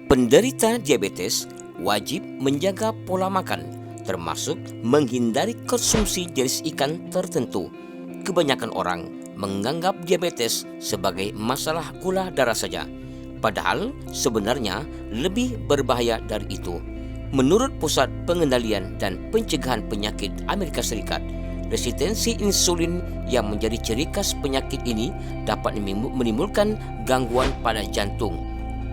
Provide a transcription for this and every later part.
Penderita diabetes wajib menjaga pola makan, termasuk menghindari konsumsi jenis ikan tertentu. Kebanyakan orang menganggap diabetes sebagai masalah gula darah saja, padahal sebenarnya lebih berbahaya dari itu. Menurut Pusat Pengendalian dan Pencegahan Penyakit Amerika Serikat, resistensi insulin yang menjadi ciri khas penyakit ini dapat menimbulkan gangguan pada jantung.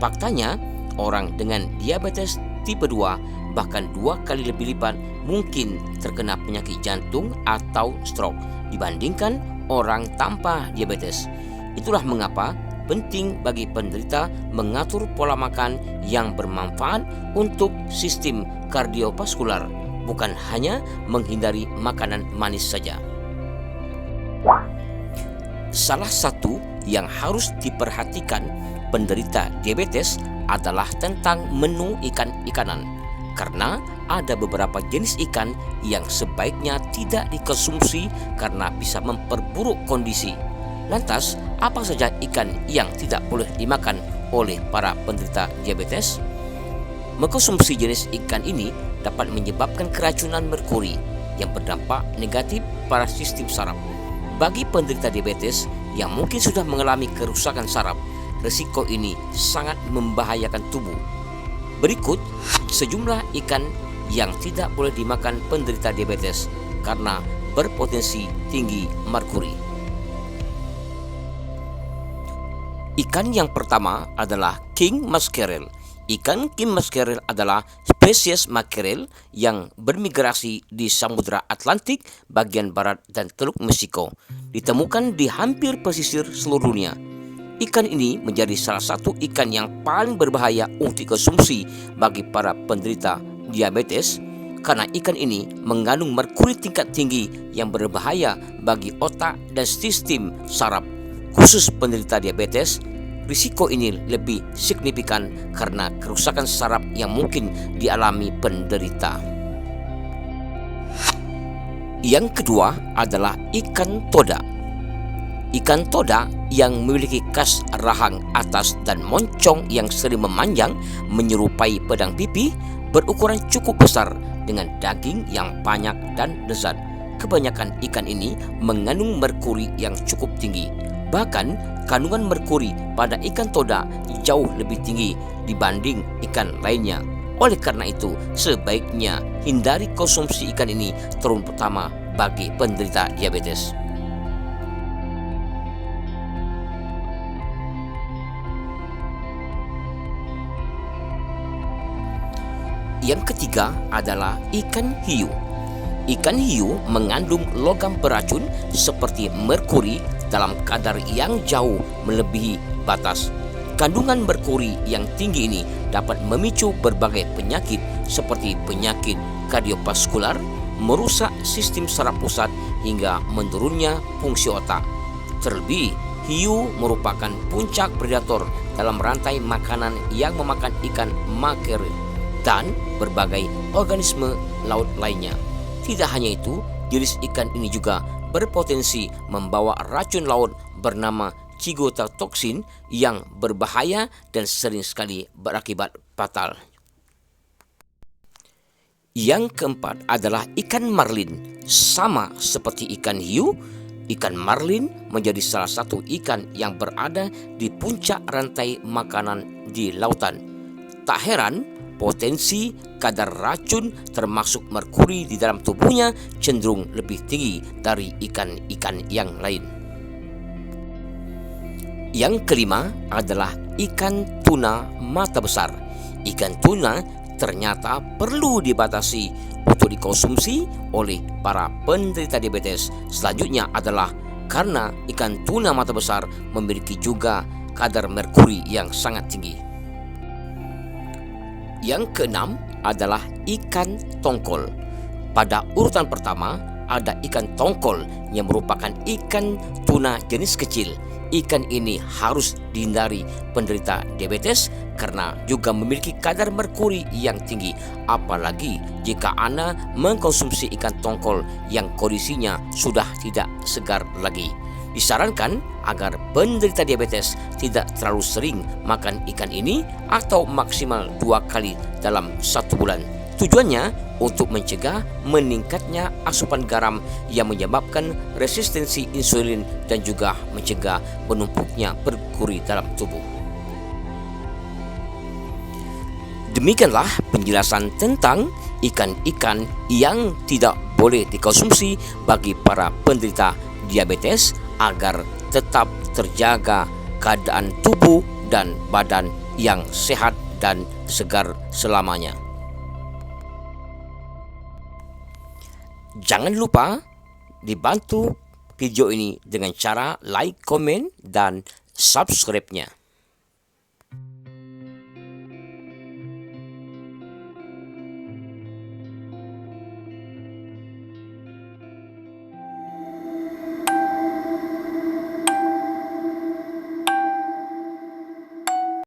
Faktanya, orang dengan diabetes tipe 2 bahkan 2 kali lebih lipat mungkin terkena penyakit jantung atau stroke dibandingkan orang tanpa diabetes. Itulah mengapa penting bagi penderita mengatur pola makan yang bermanfaat untuk sistem kardiovaskular, bukan hanya menghindari makanan manis saja. Salah satu yang harus diperhatikan penderita diabetes adalah tentang menu ikan-ikanan, karena ada beberapa jenis ikan yang sebaiknya tidak dikonsumsi karena bisa memperburuk kondisi. Lantas, apa saja ikan yang tidak boleh dimakan oleh para penderita diabetes? Mengkonsumsi jenis ikan ini dapat menyebabkan keracunan merkuri yang berdampak negatif pada sistem saraf. Bagi penderita diabetes yang mungkin sudah mengalami kerusakan saraf, risiko ini sangat membahayakan tubuh. Berikut sejumlah ikan yang tidak boleh dimakan penderita diabetes karena berpotensi tinggi merkuri. Ikan yang pertama adalah king mackerel. Ikan king mackerel adalah spesies makrel yang bermigrasi di Samudra Atlantik bagian barat dan Teluk Meksiko. Ditemukan di hampir pesisir seluruh dunia. Ikan ini menjadi salah satu ikan yang paling berbahaya untuk dikonsumsi bagi para penderita diabetes karena ikan ini mengandung merkuri tingkat tinggi yang berbahaya bagi otak dan sistem saraf. Khusus penderita diabetes, risiko ini lebih signifikan karena kerusakan saraf yang mungkin dialami penderita. Yang kedua adalah ikan toda. Ikan toda yang memiliki khas rahang atas dan moncong yang sering memanjang menyerupai pedang pipi, berukuran cukup besar dengan daging yang banyak dan lezat. Kebanyakan ikan ini mengandung merkuri yang cukup tinggi. Bahkan kandungan merkuri pada ikan toda jauh lebih tinggi dibanding ikan lainnya. Oleh karena itu, sebaiknya hindari konsumsi ikan ini terutama bagi penderita diabetes. Yang ketiga adalah ikan hiu. Ikan hiu mengandung logam beracun seperti merkuri dalam kadar yang jauh melebihi batas. Kandungan merkuri yang tinggi ini dapat memicu berbagai penyakit seperti penyakit kardiovaskular, merusak sistem saraf pusat hingga menurunnya fungsi otak. Terlebih, hiu merupakan puncak predator dalam rantai makanan yang memakan ikan makrel dan berbagai organisme laut lainnya. Tidak hanya itu, jenis ikan ini juga berpotensi membawa racun laut bernama cigotoksin yang berbahaya dan sering sekali berakibat fatal. Yang keempat adalah ikan marlin. Sama seperti ikan hiu, ikan marlin menjadi salah satu ikan yang berada di puncak rantai makanan di lautan. Tak heran, potensi kadar racun termasuk merkuri di dalam tubuhnya cenderung lebih tinggi dari ikan-ikan yang lain. Yang kelima adalah ikan tuna mata besar. Ikan tuna ternyata perlu dibatasi untuk dikonsumsi oleh para penderita diabetes. Selanjutnya adalah karena ikan tuna mata besar memiliki juga kadar merkuri yang sangat tinggi. Yang keenam adalah ikan tongkol. Pada urutan pertama ada ikan tongkol yang merupakan ikan tuna jenis kecil. Ikan ini harus dihindari penderita diabetes karena juga memiliki kadar merkuri yang tinggi, apalagi jika Anda mengkonsumsi ikan tongkol yang kondisinya sudah tidak segar lagi. Disarankan agar penderita diabetes tidak terlalu sering makan ikan ini atau maksimal 2 kali dalam 1 bulan. Tujuannya untuk mencegah meningkatnya asupan garam yang menyebabkan resistensi insulin dan juga mencegah menumpuknya merkuri dalam tubuh. Demikianlah penjelasan tentang ikan-ikan yang tidak boleh dikonsumsi bagi para penderita diabetes agar tetap terjaga keadaan tubuh dan badan yang sehat dan segar selamanya. Jangan lupa dibantu video ini dengan cara like, komen, dan subscribe-nya.